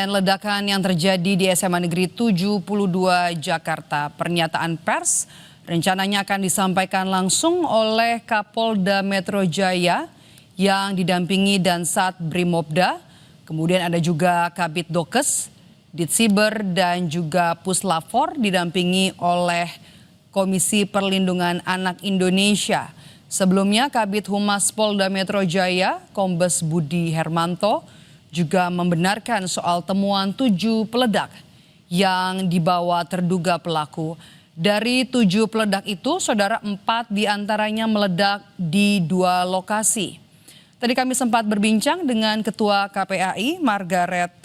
insiden ledakan yang terjadi di SMA Negeri 72 Jakarta. Pernyataan pers rencananya akan disampaikan langsung oleh Kapolda Metro Jaya yang didampingi Dansat Brimobda. Kemudian ada juga Kabid Dokes, Ditsiber dan juga Puslapfor didampingi oleh Komisi Perlindungan Anak Indonesia. Sebelumnya Kabid Humas Polda Metro Jaya, Kombes Budi Hermanto, juga membenarkan soal temuan 7 peledak yang dibawa terduga pelaku. Dari 7 peledak itu, saudara 4 diantaranya meledak di 2 lokasi. Tadi kami sempat berbincang dengan Ketua KPAI, Margaret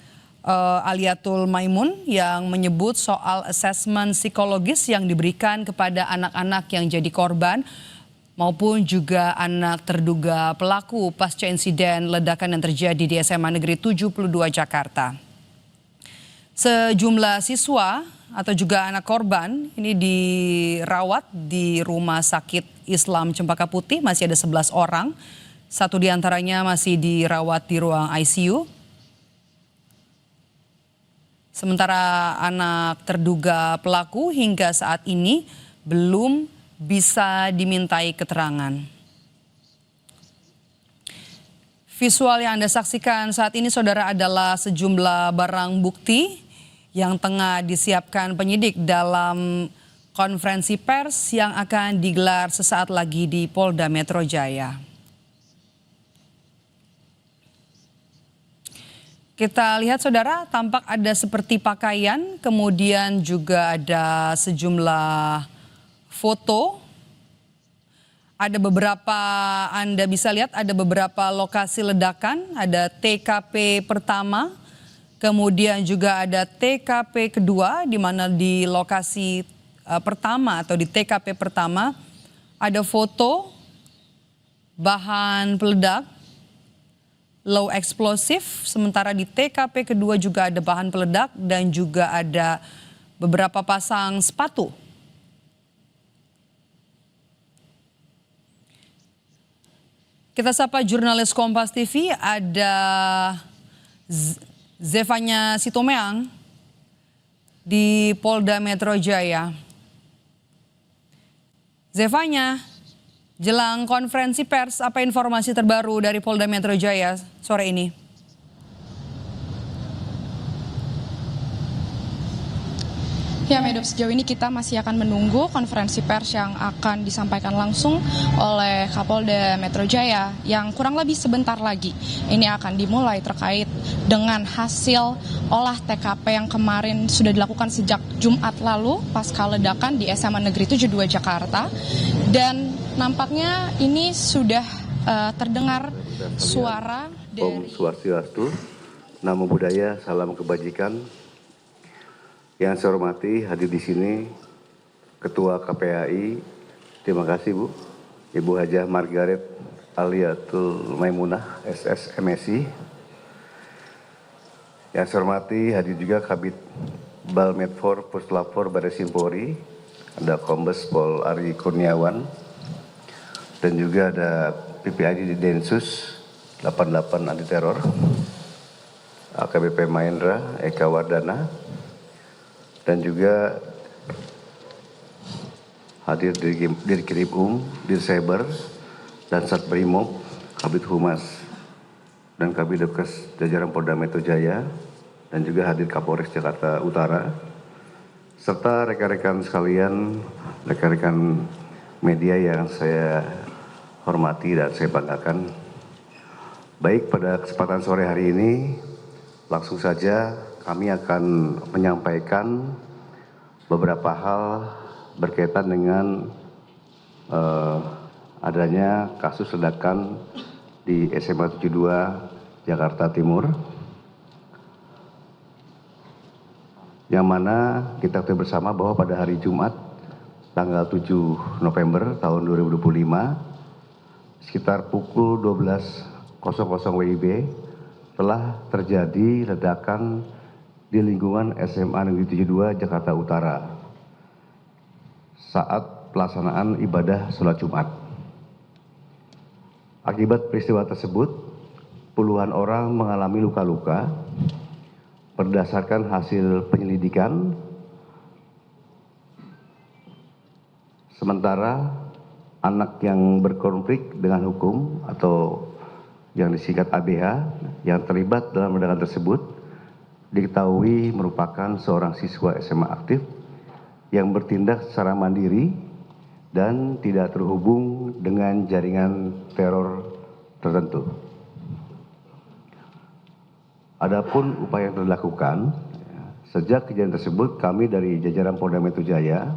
Aliatul Maimun, yang menyebut soal asesmen psikologis yang diberikan kepada anak-anak yang jadi korban maupun juga anak terduga pelaku pasca insiden ledakan yang terjadi di SMA Negeri 72 Jakarta. Sejumlah siswa atau juga anak korban ini dirawat di Rumah Sakit Islam Cempaka Putih, masih ada 11 orang. 1 diantaranya masih dirawat di ruang ICU. Sementara anak terduga pelaku hingga saat ini belum bisa dimintai keterangan. Visual yang Anda saksikan saat ini, saudara, adalah sejumlah barang bukti yang tengah disiapkan penyidik dalam konferensi pers yang akan digelar sesaat lagi di Polda Metro Jaya. Kita lihat, saudara, tampak ada seperti pakaian, kemudian juga ada sejumlah foto. Ada beberapa, Anda bisa lihat ada beberapa lokasi ledakan, ada TKP pertama, kemudian juga ada TKP kedua, di mana di lokasi pertama atau di TKP pertama ada foto bahan peledak low eksplosif, sementara di TKP kedua juga ada bahan peledak dan juga ada beberapa pasang sepatu. Kita sapa jurnalis Kompas TV, ada Zefanya Sitomeang di Polda Metro Jaya. Zefanya, jelang konferensi pers, apa informasi terbaru dari Polda Metro Jaya sore ini? Ya, Medop, sejauh ini kita masih akan menunggu konferensi pers yang akan disampaikan langsung oleh Kapolda Metro Jaya yang kurang lebih sebentar lagi ini akan dimulai terkait dengan hasil olah TKP yang kemarin sudah dilakukan sejak Jumat lalu pasca ledakan di SMA Negeri 72 Jakarta, dan nampaknya ini sudah terdengar suara dari... Om Swastiastu, Namo Buddhaya, salam kebajikan. Yang saya hormati, hadir di sini Ketua KPAI, terima kasih Bu, Ibu Hajah Margaret Aliatul Maimunah, SS MSI. Yang saya hormati, hadir juga Kabid Balmedfor Puslapfor Baris Krimpori, ada Kombes Pol Ari Kurniawan, dan juga ada PPID di Densus 88 anti teror, AKBP Mahendra Eka Wardana, dan juga hadir Dir Krimum, Dir Cyber, dan Sat Brimob, Kabid Humas, dan Kabid Dokes jajaran Polda Metro Jaya, dan juga hadir Kapolres Jakarta Utara, serta rekan-rekan sekalian, rekan-rekan media yang saya hormati dan saya banggakan. Baik, pada kesempatan sore hari ini, langsung saja kami akan menyampaikan beberapa hal berkaitan dengan adanya kasus ledakan di SMA 72 Jakarta Timur, yang mana kita ketahui bersama bahwa pada hari Jumat tanggal 7 November tahun 2025 sekitar pukul 12.00 WIB telah terjadi ledakan di lingkungan SMA Negeri 72 Jakarta Utara saat pelaksanaan ibadah sholat Jumat. Akibat peristiwa tersebut, puluhan orang mengalami luka-luka, berdasarkan hasil penyelidikan, sementara anak yang berkonflik dengan hukum atau yang disingkat ABH yang terlibat dalam ledakan tersebut diketahui merupakan seorang siswa SMA aktif yang bertindak secara mandiri dan tidak terhubung dengan jaringan teror tertentu. Adapun upaya yang telah dilakukan, sejak kejadian tersebut kami dari jajaran Polda Metro Jaya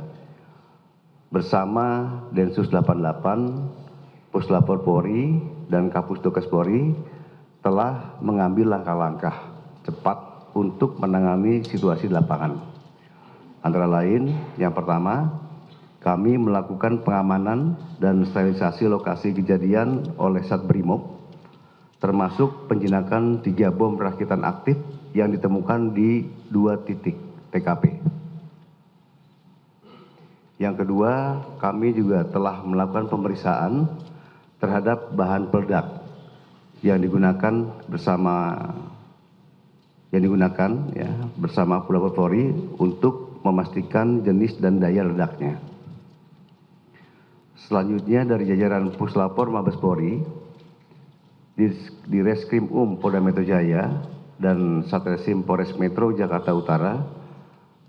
bersama Densus 88, Puslapor Polri, dan Kapus Dokes Polri telah mengambil langkah-langkah cepat untuk menangani situasi di lapangan. Antara lain, yang pertama, kami melakukan pengamanan dan sterilisasi lokasi kejadian oleh Satbrimob, termasuk penjinakan 3 bom rakitan aktif yang ditemukan di 2 titik TKP. Yang kedua, kami juga telah melakukan pemeriksaan terhadap bahan peledak yang digunakan bersama Puslapor Polri untuk memastikan jenis dan daya ledaknya. Selanjutnya dari jajaran Puslapor Mabes Polri, di Reskrim Polda Metro Jaya dan Satreskrim Polres Metro Jakarta Utara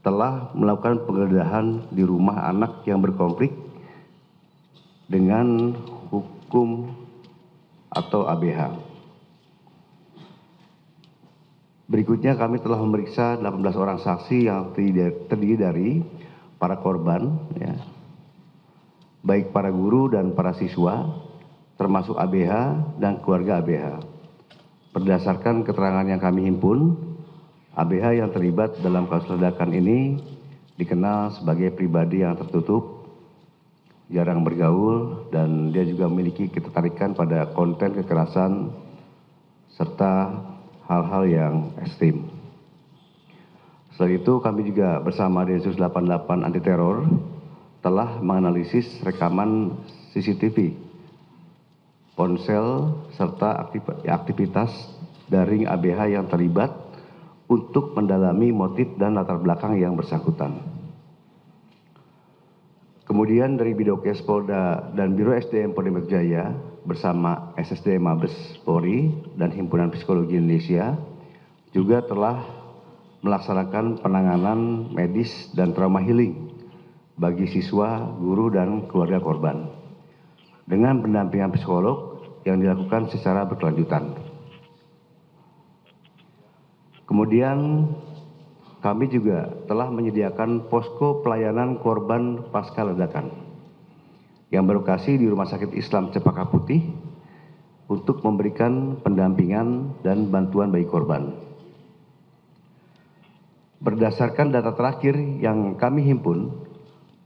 telah melakukan penggeledahan di rumah anak yang berkonflik dengan hukum atau ABH. Berikutnya kami telah memeriksa 18 orang saksi yang terdiri dari para korban, baik para guru dan para siswa, termasuk ABH dan keluarga ABH. Berdasarkan keterangan yang kami himpun, ABH yang terlibat dalam kasus ledakan ini dikenal sebagai pribadi yang tertutup, jarang bergaul, dan dia juga memiliki ketertarikan pada konten kekerasan serta hal-hal yang ekstrim. Selain itu, kami juga bersama Densus 88 Anti Teror telah menganalisis rekaman CCTV, ponsel, serta aktivitas daring ABH yang terlibat untuk mendalami motif dan latar belakang yang bersangkutan. Kemudian dari Bidokes Polda dan Biro SDM Polda Metro Jaya bersama SSD Mabes Polri dan Himpunan Psikologi Indonesia juga telah melaksanakan penanganan medis dan trauma healing bagi siswa, guru, dan keluarga korban dengan pendampingan psikolog yang dilakukan secara berkelanjutan. Kemudian kami juga telah menyediakan posko pelayanan korban pasca ledakan yang berlokasi di Rumah Sakit Islam Cepaka Putih untuk memberikan pendampingan dan bantuan bagi korban. Berdasarkan data terakhir yang kami himpun,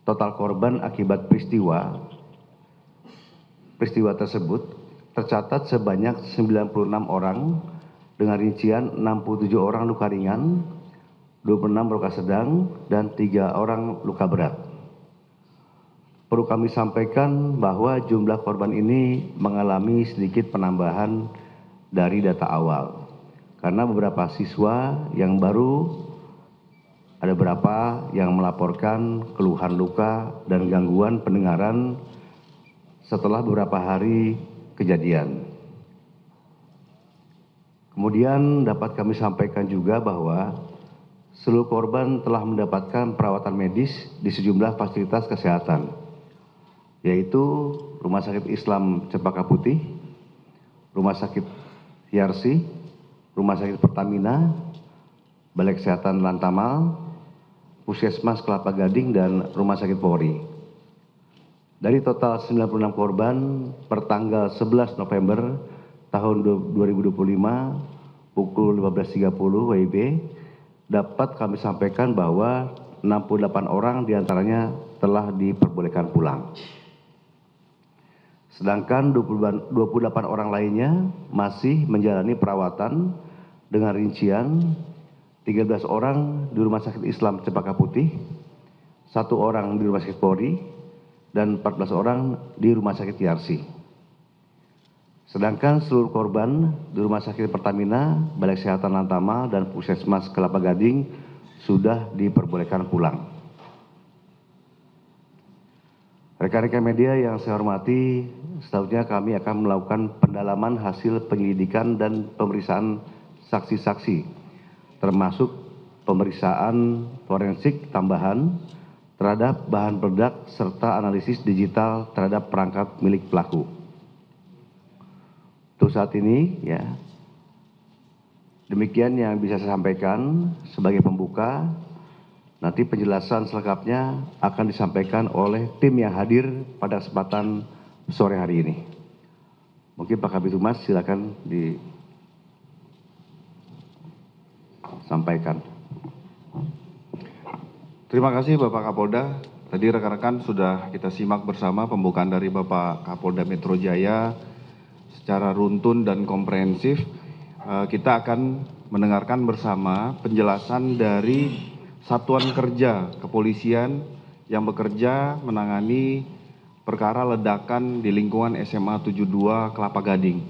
total korban akibat peristiwa tersebut tercatat sebanyak 96 orang dengan rincian 67 orang luka ringan, 26 luka sedang, dan 3 orang luka berat. Perlu kami sampaikan bahwa jumlah korban ini mengalami sedikit penambahan dari data awal. Karena beberapa siswa yang baru, ada beberapa yang melaporkan keluhan luka dan gangguan pendengaran setelah beberapa hari kejadian. Kemudian dapat kami sampaikan juga bahwa seluruh korban telah mendapatkan perawatan medis di sejumlah fasilitas kesehatan, yaitu Rumah Sakit Islam Cepaka Putih, Rumah Sakit Yarsi, Rumah Sakit Pertamina, Balai Kesehatan Lantamal, Puskesmas Kelapa Gading, dan Rumah Sakit Polri. Dari total 96 korban per tanggal 11 November tahun 2025 pukul 15.30 WIB, dapat kami sampaikan bahwa 68 orang diantaranya telah diperbolehkan pulang. Sedangkan 28 orang lainnya masih menjalani perawatan dengan rincian 13 orang di Rumah Sakit Islam Cepaka Putih, 1 orang di Rumah Sakit Polri, dan 14 orang di Rumah Sakit Yarsi. Sedangkan seluruh korban di Rumah Sakit Pertamina, Balai Kesehatan Lantama, dan Puskesmas Kelapa Gading sudah diperbolehkan pulang. Rekan-rekan media yang saya hormati, selanjutnya kami akan melakukan pendalaman hasil penyelidikan dan pemeriksaan saksi-saksi, termasuk pemeriksaan forensik tambahan terhadap bahan peledak serta analisis digital terhadap perangkat milik pelaku. Untuk saat ini, ya, demikian yang bisa saya sampaikan sebagai pembuka. Nanti penjelasan selengkapnya akan disampaikan oleh tim yang hadir pada kesempatan sore hari ini. Mungkin Pak Kabid Humas silakan disampaikan. Terima kasih Bapak Kapolda. Tadi rekan-rekan sudah kita simak bersama pembukaan dari Bapak Kapolda Metro Jaya secara runtun dan komprehensif. Kita akan mendengarkan bersama penjelasan dari Satuan Kerja Kepolisian yang bekerja menangani perkara ledakan di lingkungan SMA 72 Kelapa Gading.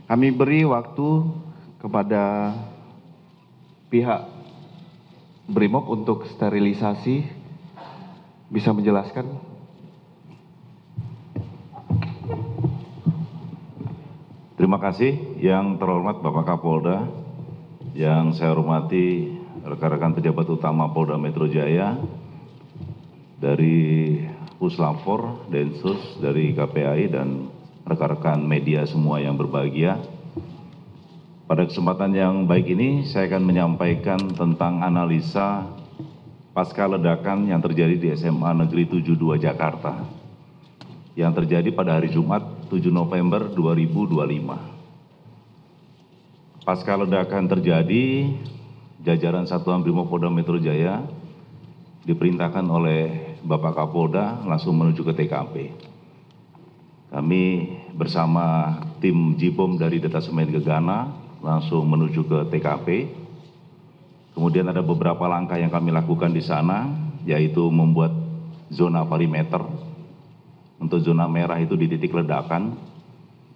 Kami beri waktu kepada pihak Brimob untuk sterilisasi. Bisa menjelaskan? Terima kasih yang terhormat Bapak Kapolda, yang saya hormati rekan-rekan pejabat utama Polda Metro Jaya, dari Puslapfor, Densus, dari KPAI, dan rekan-rekan media semua yang berbahagia. Pada kesempatan yang baik ini, saya akan menyampaikan tentang analisa pasca ledakan yang terjadi di SMA Negeri 72 Jakarta, yang terjadi pada hari Jumat 7 November 2025. Pasca ledakan terjadi, jajaran Satuan Brimob Polda Metro Jaya diperintahkan oleh Bapak Kapolda langsung menuju ke TKP. Kami bersama tim Jibom dari Detasemen Gegana langsung menuju ke TKP. Kemudian ada beberapa langkah yang kami lakukan di sana, yaitu membuat zona perimeter. Untuk zona merah itu di titik ledakan,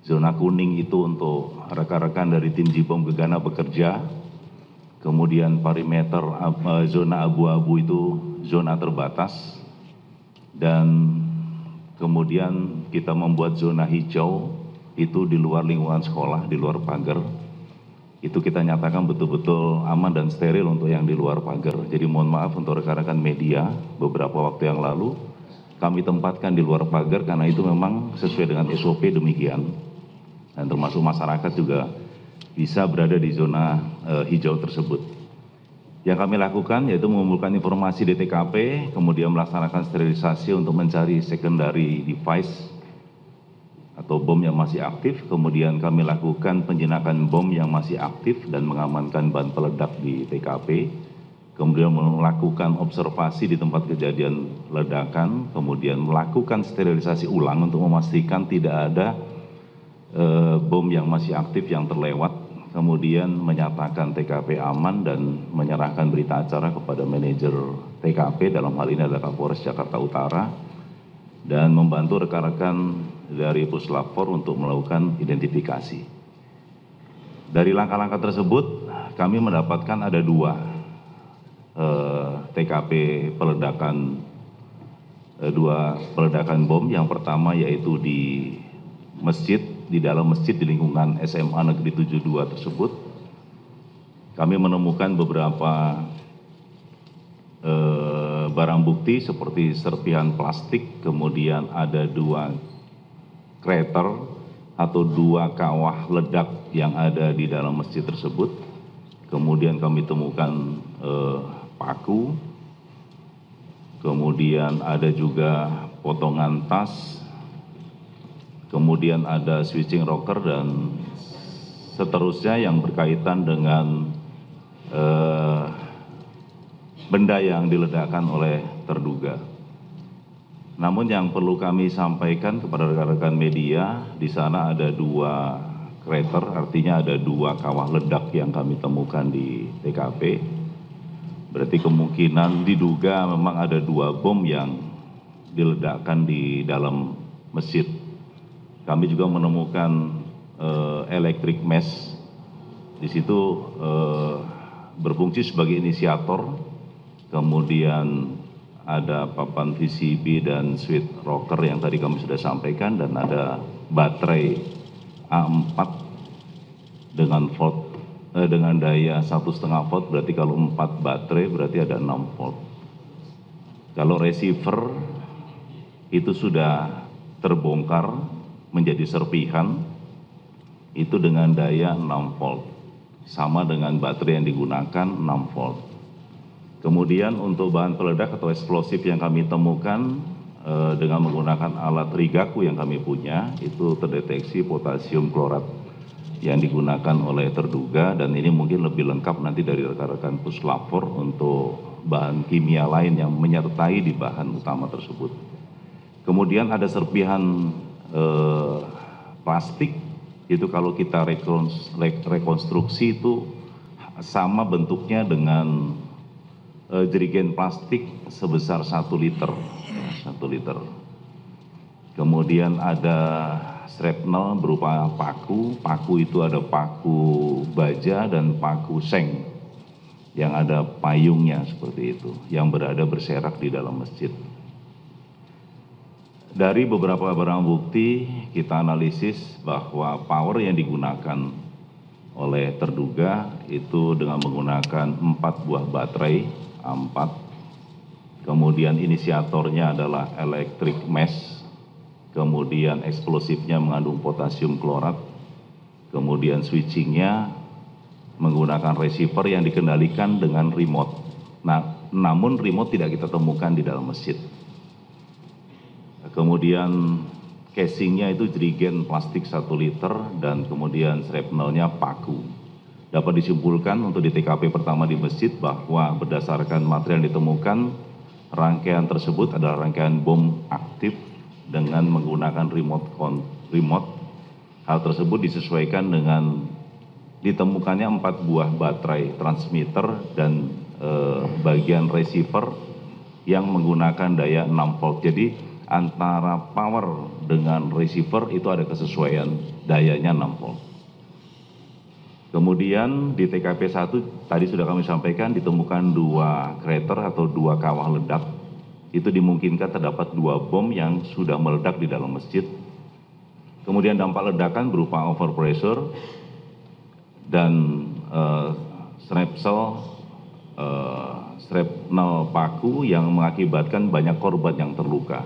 zona kuning itu untuk rekan-rekan dari tim Jibom Gegana bekerja. Kemudian perimeter zona abu-abu itu zona terbatas, dan kemudian kita membuat zona hijau itu di luar lingkungan sekolah, di luar pagar. Itu kita nyatakan betul-betul aman dan steril untuk yang di luar pagar. Jadi mohon maaf untuk rekan-rekan media, beberapa waktu yang lalu kami tempatkan di luar pagar karena itu memang sesuai dengan SOP demikian. Dan termasuk masyarakat juga bisa berada di zona hijau tersebut. Yang kami lakukan yaitu mengumpulkan informasi di TKP, kemudian melaksanakan sterilisasi untuk mencari secondary device atau bom yang masih aktif, kemudian kami lakukan penjinakan bom yang masih aktif dan mengamankan bahan peledak di TKP, kemudian melakukan observasi di tempat kejadian ledakan, kemudian melakukan sterilisasi ulang untuk memastikan tidak ada bom yang masih aktif yang terlewat, kemudian menyatakan TKP aman dan menyerahkan berita acara kepada manajer TKP, dalam hal ini adalah Kapolres Jakarta Utara, dan membantu rekan-rekan dari Puslapfor untuk melakukan identifikasi. Dari langkah-langkah tersebut, kami mendapatkan ada dua TKP peledakan, dua peledakan bom. Yang pertama yaitu di masjid, di dalam masjid di lingkungan SMA Negeri 72 tersebut. Kami menemukan beberapa barang bukti seperti serpihan plastik, kemudian ada dua krater atau dua kawah ledak yang ada di dalam masjid tersebut. Kemudian kami temukan paku, kemudian ada juga potongan tas, kemudian ada switching rocker dan seterusnya yang berkaitan dengan benda yang diledakkan oleh terduga. Namun yang perlu kami sampaikan kepada rekan-rekan media, di sana ada dua krater, artinya ada dua kawah ledak yang kami temukan di TKP. Berarti kemungkinan diduga memang ada dua bom yang diledakkan di dalam masjid. Kami juga menemukan electric mesh. Di situ berfungsi sebagai inisiator, kemudian ada papan VCB dan switch rocker yang tadi kami sudah sampaikan, dan ada baterai A4 dengan volt dengan daya 1,5 volt, berarti kalau 4 baterai berarti ada 6 volt. Kalau receiver itu sudah terbongkar menjadi serpihan, itu dengan daya 6 volt, sama dengan baterai yang digunakan 6 volt. Kemudian untuk bahan peledak atau eksplosif yang kami temukan dengan menggunakan alat Rigaku yang kami punya, itu terdeteksi potasium klorat yang digunakan oleh terduga, dan ini mungkin lebih lengkap nanti dari rekan-rekan Puslapor untuk bahan kimia lain yang menyertai di bahan utama tersebut. Kemudian ada serpihan plastik, itu kalau kita rekonstruksi itu sama bentuknya dengan jerigen plastik sebesar 1 liter. 1 liter. Kemudian ada shrapnel berupa paku. Paku itu ada paku baja dan paku seng yang ada payungnya seperti itu, yang berada berserak di dalam masjid. Dari beberapa barang bukti kita analisis bahwa power yang digunakan oleh terduga itu dengan menggunakan 4 buah baterai A4. Kemudian inisiatornya adalah electric mesh. Kemudian eksplosifnya mengandung potasium klorat. Kemudian switchingnya menggunakan receiver yang dikendalikan dengan remote. Nah, namun remote tidak kita temukan di dalam masjid. Kemudian casingnya itu jerigen plastik 1 liter, dan kemudian shrapnelnya paku. Dapat disimpulkan untuk di TKP pertama di masjid bahwa berdasarkan material yang ditemukan, rangkaian tersebut adalah rangkaian bom aktif dengan menggunakan remote. Hal tersebut disesuaikan dengan ditemukannya 4 buah baterai transmitter dan bagian receiver yang menggunakan daya 6 volt. Jadi antara power dengan receiver itu ada kesesuaian, dayanya 6 volt. Kemudian di TKP 1 tadi sudah kami sampaikan ditemukan 2 krater atau 2 kawah ledak. Itu dimungkinkan terdapat 2 bom yang sudah meledak di dalam masjid. Kemudian dampak ledakan berupa overpressure dan shrapnel paku yang mengakibatkan banyak korban yang terluka.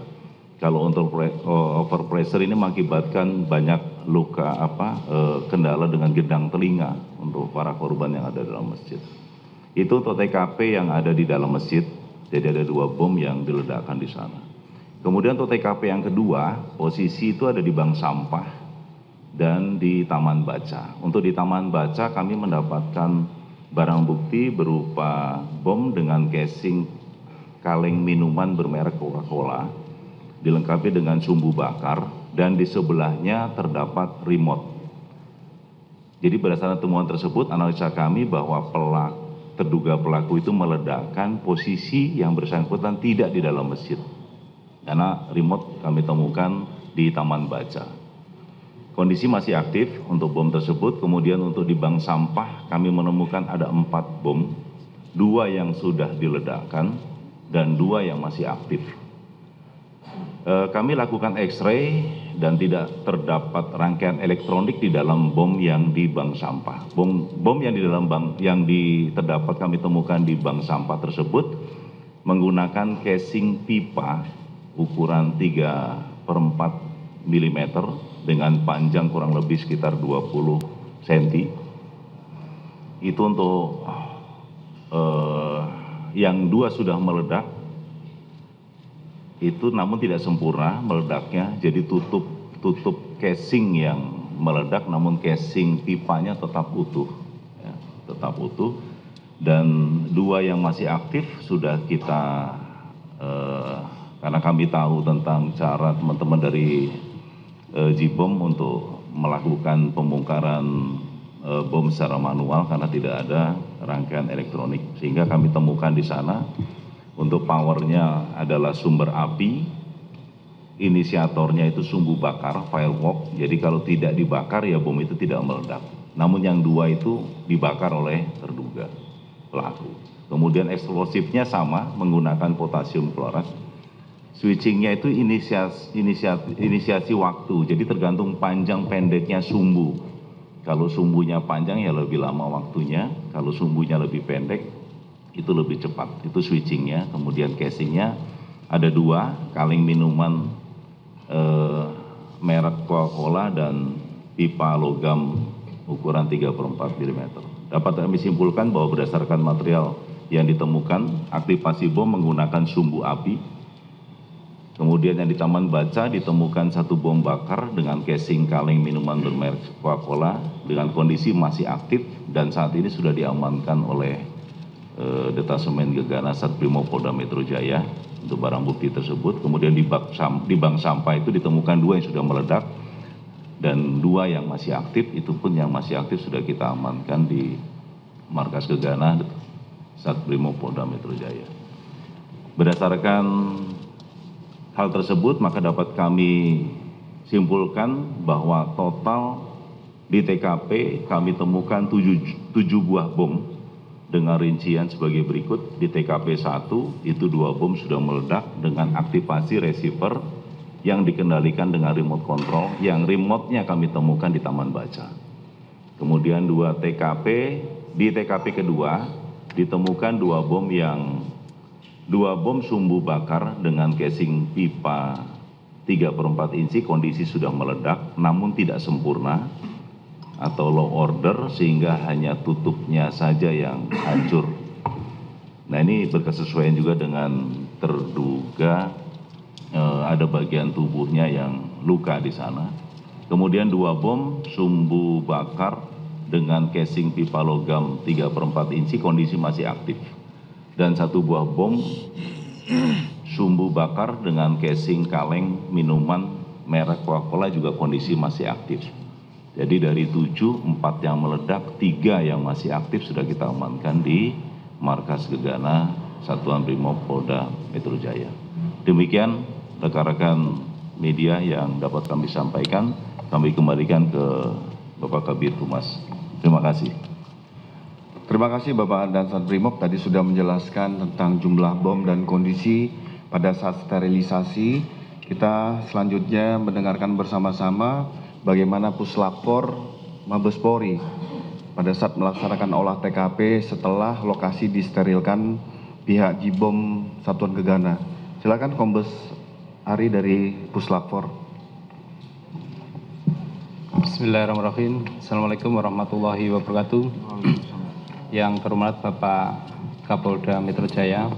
Kalau untuk overpressure ini mengakibatkan banyak luka kendala dengan gendang telinga untuk para korban yang ada dalam masjid. Itu untuk TKP yang ada di dalam masjid. Jadi ada 2 bom yang diledakkan di sana. Kemudian untuk TKP yang kedua, posisi itu ada di bank sampah dan di taman baca. Untuk di taman baca kami mendapatkan barang bukti berupa bom dengan casing kaleng minuman bermerek Coca-Cola, dilengkapi dengan sumbu bakar, dan di sebelahnya terdapat remote. Jadi berdasarkan temuan tersebut, analisa kami bahwa terduga pelaku itu meledakkan posisi yang bersangkutan tidak di dalam masjid. Karena remote kami temukan di taman baca. Kondisi masih aktif untuk bom tersebut. Kemudian untuk di bank sampah kami menemukan ada 4 bom, 2 yang sudah diledakkan dan 2 yang masih aktif. Kami lakukan X-ray dan tidak terdapat rangkaian elektronik di dalam bom yang di bank sampah. Bom yang di dalam bank yang terdapat kami temukan di bank sampah tersebut menggunakan casing pipa ukuran 3/4 mm dengan panjang kurang lebih sekitar 20 cm. Itu untuk yang 2 sudah meledak. Itu namun tidak sempurna meledaknya, jadi tutup casing yang meledak, namun casing pipanya tetap utuh, ya, tetap utuh. Dan 2 yang masih aktif sudah kita, karena kami tahu tentang cara teman-teman dari Jibom untuk melakukan pembongkaran bom secara manual karena tidak ada rangkaian elektronik, sehingga kami temukan di sana. Untuk powernya adalah sumber api inisiatornya itu sumbu bakar, firework. Jadi kalau tidak dibakar ya bom itu tidak meledak. Namun yang dua itu dibakar oleh terduga pelaku. Kemudian eksplosifnya sama, menggunakan potasium klorat. Switchingnya itu inisiasi waktu, jadi tergantung panjang pendeknya sumbu. Kalau sumbunya panjang ya lebih lama waktunya, kalau sumbunya lebih pendek itu lebih cepat. Itu switchingnya. Kemudian casingnya ada dua, kaleng minuman merek Coca-Cola dan pipa logam ukuran 3/4 mm. Dapat kami simpulkan bahwa berdasarkan material yang ditemukan, aktivasi bom menggunakan sumbu api. Kemudian yang di Taman Baca ditemukan satu bom bakar dengan casing kaleng minuman bermerek Coca-Cola dengan kondisi masih aktif dan saat ini sudah diamankan oleh Detasemen Gegana Satbrimob Polda Metro Jaya untuk barang bukti tersebut. Kemudian di bank sampah itu ditemukan dua yang sudah meledak dan dua yang masih aktif, itu pun yang masih aktif sudah kita amankan di markas Gegana Satbrimob Polda Metro Jaya. Berdasarkan hal tersebut maka dapat kami simpulkan bahwa total di TKP kami temukan 7 buah bom dengan rincian sebagai berikut. Di TKP 1 itu 2 bom sudah meledak dengan aktivasi receiver yang dikendalikan dengan remote control, yang remote-nya kami temukan di Taman Baca. Kemudian di TKP kedua ditemukan 2 bom sumbu bakar dengan casing pipa 3/4 inci, kondisi sudah meledak namun tidak sempurna atau low order sehingga hanya tutupnya saja yang hancur. Nah ini berkesesuaian juga dengan terduga ada bagian tubuhnya yang luka di sana. Kemudian 2 bom sumbu bakar dengan casing pipa logam 3/4 inci, kondisi masih aktif. Dan 1 buah bom sumbu bakar dengan casing kaleng minuman merek Coca-Cola juga kondisi masih aktif. Jadi dari 7, 4 yang meledak, 3 yang masih aktif sudah kita amankan di markas Gegana Satuan Brimob Polda Metro Jaya. Demikian rekan-rekan media yang dapat kami sampaikan. Kami kembalikan ke Bapak Kabid Humas. Terima kasih. Terima kasih Bapak dan Satbrimob tadi sudah menjelaskan tentang jumlah bom dan kondisi pada saat sterilisasi. Kita selanjutnya mendengarkan bersama-sama bagaimana Puslapor Mabes Polri pada saat melaksanakan olah TKP setelah lokasi disterilkan pihak Jibom Satuan Gegana. Silakan Kombes Ari dari Puslapor. Bismillahirrahmanirrahim. Assalamualaikum warahmatullahi wabarakatuh. Yang terhormat Bapak Kapolda Metro Jaya,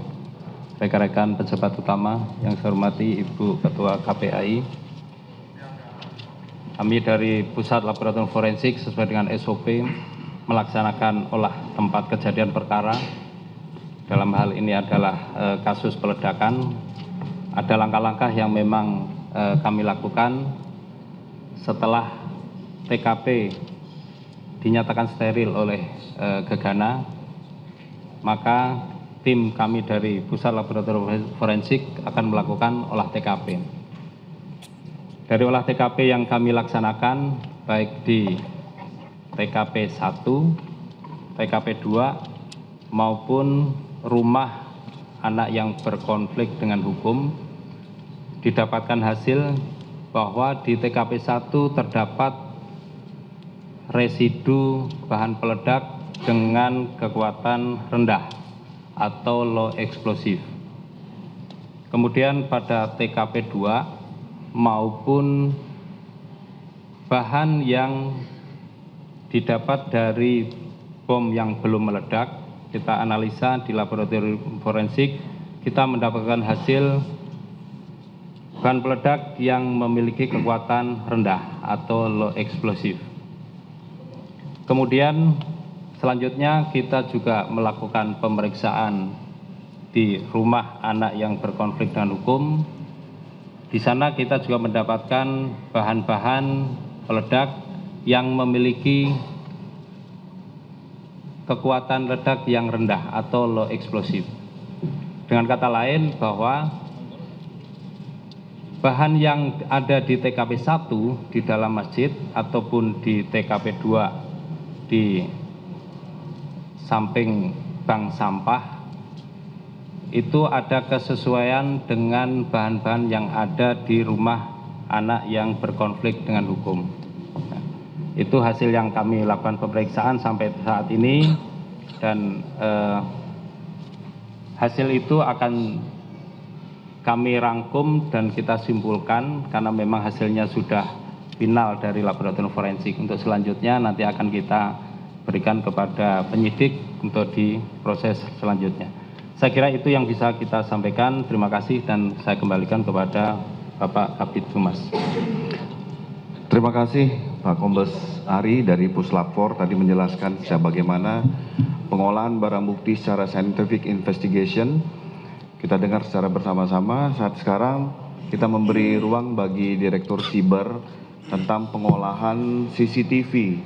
rekan-rekan pejabat utama yang saya hormati Ibu Ketua KPAI. Kami dari Pusat Laboratorium Forensik sesuai dengan SOP melaksanakan olah tempat kejadian perkara. Dalam hal ini adalah kasus peledakan. Ada langkah-langkah yang memang kami lakukan setelah TKP dinyatakan steril oleh Gegana, maka tim kami dari Pusat Laboratorium Forensik akan melakukan olah TKP. Dari olah TKP yang kami laksanakan baik di TKP 1, TKP 2 maupun rumah anak yang berkonflik dengan hukum, didapatkan hasil bahwa di TKP 1 terdapat residu bahan peledak dengan kekuatan rendah atau low explosive. Kemudian pada TKP 2 maupun bahan yang didapat dari bom yang belum meledak, kita analisa di laboratorium forensik, kita mendapatkan hasil bahan peledak yang memiliki kekuatan rendah atau low explosive. Kemudian selanjutnya kita juga melakukan pemeriksaan di rumah anak yang berkonflik dengan hukum. Di sana kita juga mendapatkan bahan-bahan peledak yang memiliki kekuatan ledak yang rendah atau low explosive. Dengan kata lain bahwa bahan yang ada di TKP 1 di dalam masjid ataupun di TKP 2 di samping bank sampah itu ada kesesuaian dengan bahan-bahan yang ada di rumah anak yang berkonflik dengan hukum. Itu hasil yang kami lakukan pemeriksaan sampai saat ini, dan hasil itu akan kami rangkum dan kita simpulkan karena memang hasilnya sudah final dari laboratorium forensik. Untuk selanjutnya nanti akan kita berikan kepada penyidik untuk diproses selanjutnya. Saya kira itu yang bisa kita sampaikan. Terima kasih dan saya kembalikan kepada Bapak Kabid Humas. Terima kasih Pak Kombes Ari dari Puslap 4 tadi menjelaskan bagaimana pengolahan barang bukti secara scientific investigation. Kita dengar secara bersama-sama. Saat sekarang kita memberi ruang bagi Direktur Siber tentang pengolahan CCTV